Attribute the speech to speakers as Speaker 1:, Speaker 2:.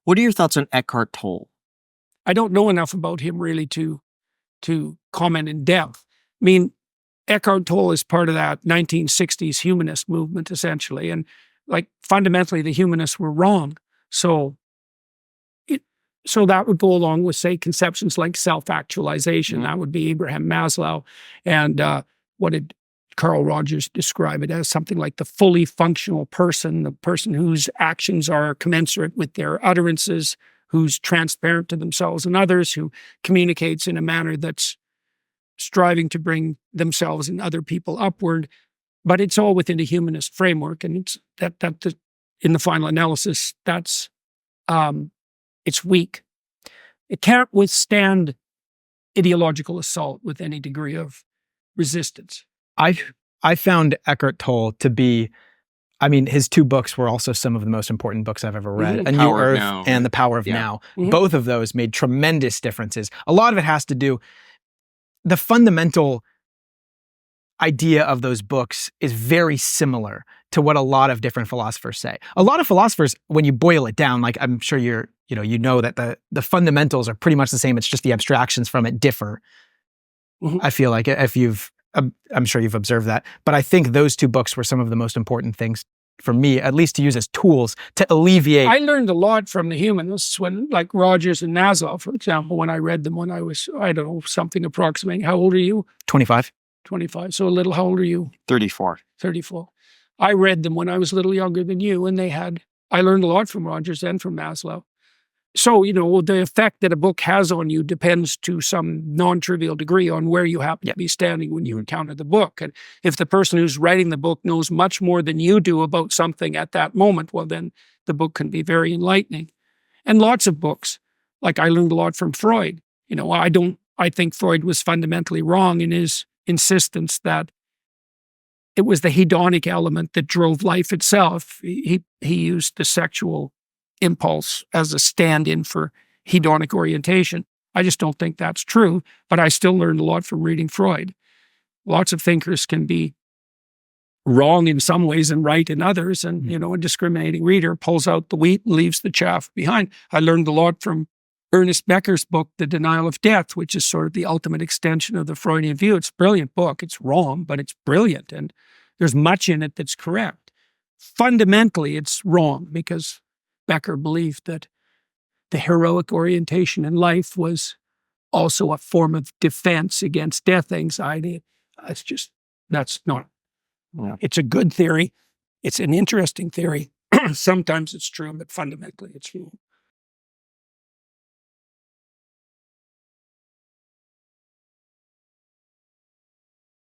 Speaker 1: What are your thoughts on Eckhart Tolle?
Speaker 2: I don't know enough about him really to comment in depth. I mean, Eckhart Tolle is part of that 1960s humanist movement, essentially. And like fundamentally, the humanists were wrong. So that would go along with, say, conceptions like self-actualization. That would be Abraham Maslow. And what did Carl Rogers describe it as? Something like the fully functional person, the person whose actions are commensurate with their utterances, who's transparent to themselves and others, who communicates in a manner that's striving to bring themselves and other people upward. But it's all within a humanist framework. And it's that in the final analysis, that's it's weak. It can't withstand ideological assault with any degree of resistance.
Speaker 3: I found Eckhart Tolle to be, I mean, his two books were also some of the most important books I've ever read. A New Earth and The Power of Now. Both of those made tremendous differences. A lot of it has to do, the fundamental idea of those books is very similar to what a lot of different philosophers say. A lot of philosophers, when you boil it down, like I'm sure you know that the fundamentals are pretty much the same. It's just the abstractions from it differ. I feel like I'm sure you've observed that. But I think those two books were some of the most important things for me, at least to use as tools to alleviate.
Speaker 2: I learned a lot from the humanists when, like Rogers and Maslow, for example, when I read them when I was, I don't know, something approximating. How old are you?
Speaker 3: 25.
Speaker 2: 25. So a little, how old are you?
Speaker 1: 34.
Speaker 2: 34. I read them when I was a little younger than you, and I learned a lot from Rogers and from Maslow. So, the effect that a book has on you depends to some non-trivial degree on where you happen to be standing when you encounter the book. And if the person who's writing the book knows much more than you do about something at that moment, well, then the book can be very enlightening. And lots of books, like I learned a lot from Freud. I think Freud was fundamentally wrong in his insistence that it was the hedonic element that drove life itself. He used the sexual impulse as a stand-in for hedonic orientation. I just don't think that's true, but I still learned a lot from reading Freud. Lots of thinkers can be wrong in some ways and right in others, and a discriminating reader pulls out the wheat and leaves the chaff behind. I learned a lot from Ernest Becker's book, The Denial of Death, which is sort of the ultimate extension of the Freudian view. It's a brilliant book. It's wrong, but it's brilliant, and there's much in it that's correct. Fundamentally, it's wrong because Becker believed that the heroic orientation in life was also a form of defense against death anxiety. That's not, it's a good theory. It's an interesting theory. Sometimes it's true, but fundamentally it's wrong.